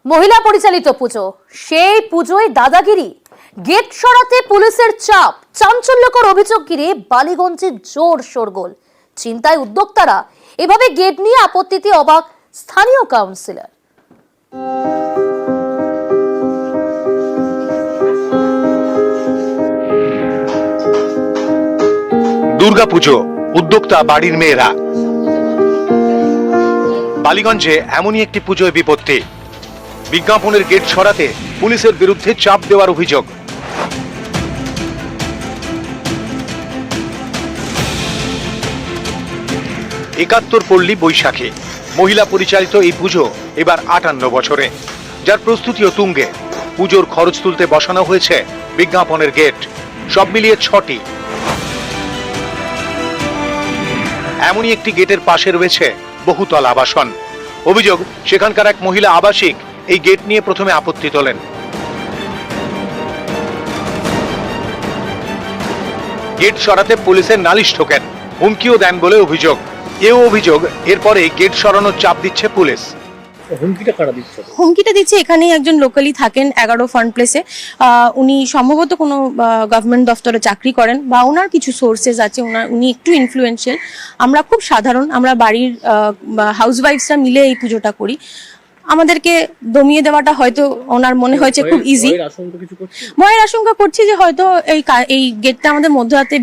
মহিলা পরিচালিত পুজো, সেই পুজোয় দাদাগিরি, গেট সরাতে পুলিশের চাপ, চাঞ্চল্যকর অভিযোগ ঘিরে বালিগঞ্জে জোর শোরগোল। চিন্তায় উদ্যোক্তারা, এভাবে গেট নিয়ে আপত্তিতে অবাক স্থানীয় কাউন্সিলর। দুর্গাপুজো, উদ্যোক্তা বাড়ির মেয়েরা। বালিগঞ্জে এমনই একটি পুজোয় বিপত্তি। বিজ্ঞাপনের গেট সরাতে পুলিশের বিরুদ্ধে চাপ দেওয়ার অভিযোগ। একাত্তর পল্লী বৈশাখী মহিলা পরিচালিত এই পুজো এবার 58 বছরে, যার প্রস্তুতিও তুঙ্গে। পুজোর খরচ তুলতে বসানো হয়েছে বিজ্ঞাপনের গেট, সব মিলিয়ে 6টি। এমনই একটি গেটের পাশে রয়েছে বহুতল আবাসন। অভিযোগ, সেখানকার এক মহিলা আবাসিক এই গেট নিয়ে প্রথমে আপত্তি তোলেন। গেট সরাতে পুলিশের নালিশ ঠোকেন, হুমকিও দেন বলে অভিযোগ। এও অভিযোগ, এরপরে গেট সরানোর চাপ দিচ্ছে পুলিশ। হুমকিটা দিচ্ছে এখানেই একজন লোকালি থাকেন 11 ফান্ড প্লেসে। উনি সম্ভবত কোনো গভর্নমেন্ট দফতরে চাকরি করেন বা ওনার কিছু সোর্সেস আছে, উনি একটু ইনফ্লুয়েন্সিয়াল। আমরা খুব সাধারণ, আমরা বাড়ির হাউসওয়াইফসরা মিলে এই পুজোটা করি। আমাদেরকে দমিয়ে দেওয়াটা হয়তো ওনার মনে হয়েছে খুব ইজি। ভয়ের আশঙ্কা করছি যে হয়তো এই গেটটা আমাদের মধ্যরাতে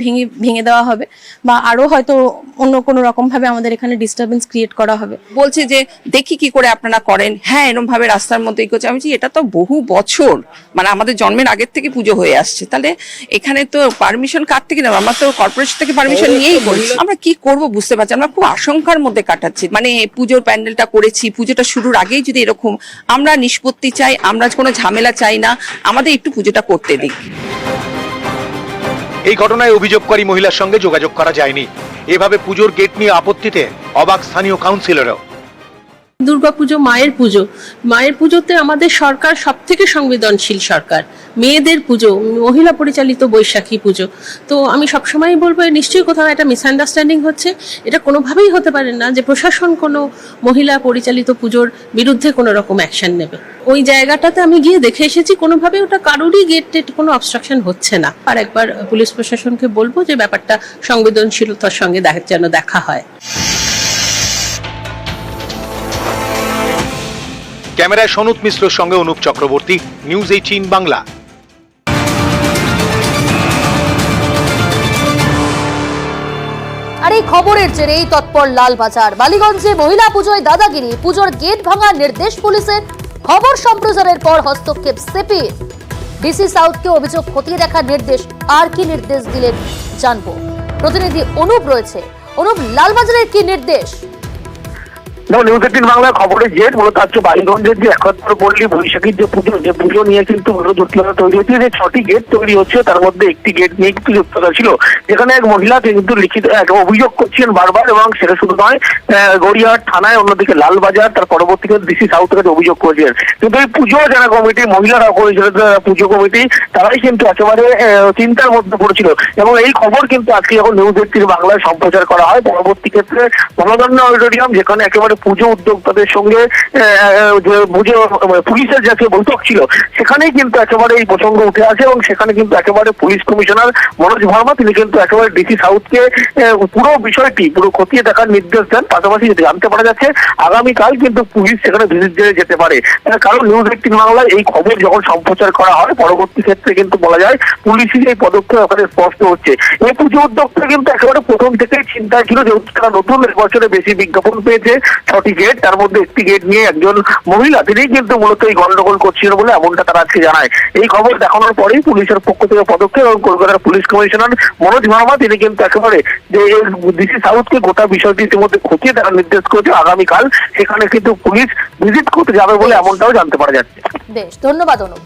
ভেঙে দেওয়া হবে বা আরো হয়তো অন্য কোনো রকম ভাবে আমাদের এখানে ডিস্টারবেন্স ক্রিয়েট করা হবে। বলছে যে দেখি কি করে আপনারা করেন। হ্যাঁ, এরকম ভাবে রাস্তার মধ্যে করছে। আমি বলছি এটা তো বহু বছর, মানে আমাদের জন্মের আগের থেকে পুজো হয়ে আসছে, তাহলে এখানে তো পারমিশন কার থেকে নেব? আমরা তো কর্পোরেশন থেকে পারমিশন নিয়েই করছি। আমরা কি করব বুঝতে পারছি, আমরা খুব আশঙ্কার মধ্যে কাটাচ্ছি। মানে পুজোর প্যান্ডেলটা করেছি, পুজোটা শুরুর আগেই যদি এরকম আমরা নিষ্পত্তি চাই, আমরা কোনো ঝামেলা চাই না, আমাদের একটু পুজোটা করতে দিক। এই ঘটনায় অভিযোগকারী মহিলার সঙ্গে যোগাযোগ করা যায়নি। এভাবে পুজোর গেট নিয়ে আপত্তিতে অবাক স্থানীয় কাউন্সিলরও। দুর্গাপুজো মায়ের পুজো, মায়ের পুজোতে আমাদের সরকার সব থেকে সংবেদনশীল সরকার। মেয়েদের পুজো, মহিলা পরিচালিত বৈশাখী পুজো। তো আমি সবসময় বলবো নিশ্চয়ই কোথাও একটা মিসআন্ডারস্ট্যান্ডিং হচ্ছে। এটা কোনোভাবেই হতে পারে না যে প্রশাসন কোনো মহিলা পরিচালিত পুজোর বিরুদ্ধে কোনো রকম অ্যাকশন নেবে। ওই জায়গাটাতে আমি গিয়ে দেখে এসেছি, কোনোভাবে ওটা কারোরই গেট কোনো অবস্ট্রাকশন হচ্ছে না। আর একবার পুলিশ প্রশাসনকে বলবো যে ব্যাপারটা সংবেদনশীলতার সঙ্গে যেন দেখা হয়। ক্যামেরায় সনুত মিশ্রর সঙ্গে অনুপ চক্রবর্তী, নিউজ 18 বাংলা। আর এই খবরের জেরেই তৎপর লালবাজার। বালিগঞ্জে মহিলা পুজোয় দাদাগিরি, পুজোর গেট ভাঙার নির্দেশ পুলিশের। খবর সম্প্রচারের পর হস্তক্ষেপ সিপির। ডিসি সাউথকে অভিযোগ খতিয়ে দেখার নির্দেশ। আর কি নির্দেশ দিলেন জানবো। প্রতিনিধি অনুপ রয়েছে। অনুপ, লালবাজারের কি নির্দেশ? নিউজ 18 বাংলার খবরের জেট মূলত আজকে বালিগঞ্জের যে 71 পল্লী বৈশাখীর যে পুজো নিয়ে কিন্তু জটিলতা তৈরি হচ্ছে। যে 6টি গেট তৈরি হচ্ছে, তার মধ্যে একটি গেট নিয়ে কিন্তু জটিলতা ছিল, যেখানে এক মহিলা কিন্তু লিখিত অভিযোগ করছেন বারবার, এবং সেটা শুধু নয়, গড়িয়াহাট থানায়, অন্যদিকে লালবাজার, তার পরবর্তীতে ডিসি সাউথ থেকে অভিযোগ করেছেন। কিন্তু এই পুজো যারা কমিটি, মহিলারা করেছিল পুজো কমিটি, তারাই কিন্তু একেবারে চিন্তার মধ্যে পড়েছিল। এবং এই খবর কিন্তু আজকে যখন নিউজ 18 বাংলায় সম্প্রচার করা হয়, পরবর্তী ক্ষেত্রে মনোরঞ্জন অডিটোরিয়াম, যেখানে একেবারে পুজো উদ্যোক্তাদের সঙ্গে পুলিশের যে বৈঠক ছিল, সেখানেই কিন্তু একেবারে এই প্রসঙ্গ উঠে আসে। এবং সেখানে কিন্তু একেবারে পুলিশ কমিশনার মনোজ ভার্মা, তিনি কিন্তু একেবারে ডিসি সাউথকে পুরো বিষয়টি পুরো খতিয়ে দেখার নির্দেশ দেন। পাশাপাশি জানতে পারা যাচ্ছে আগামীকাল কিন্তু পুলিশ সেখানে ভিজিট দিয়ে যেতে পারে। কারণ নিউজ 18 বাংলায় এই খবর যখন সম্প্রচার করা হয়, পরবর্তী ক্ষেত্রে কিন্তু বলা যায় পুলিশের এই পদক্ষেপ ওখানে স্পষ্ট হচ্ছে। এই পুজো উদ্যোক্তা কিন্তু একেবারে প্রথম থেকেই চিন্তা ছিল, যেহেতু তারা নতুন বছরে বেশি বিজ্ঞাপন পেয়েছে, 6টি গেট, তার মধ্যে একটি গেট নিয়ে একজন মহিলা, তিনি কিন্তু মূলত এই গন্ডগোল করছিলেন বলে এমনটা তারা আজকে জানায়। এই খবর দেখানোর পরেই পুলিশের পক্ষ থেকে পদক্ষেপ, এবং কলকাতার পুলিশ কমিশনার মনোজ ভার্মা, তিনি কিন্তু একেবারে যে ডিসি সাউথকে গোটা বিষয়টি ইতিমধ্যে খতিয়ে দেখার নির্দেশ করেছে। আগামীকাল সেখানে কিন্তু পুলিশ ভিজিট করতে যাবে বলে এমনটাও জানতে পারা যাচ্ছে। বেশ, ধন্যবাদ অনুপ।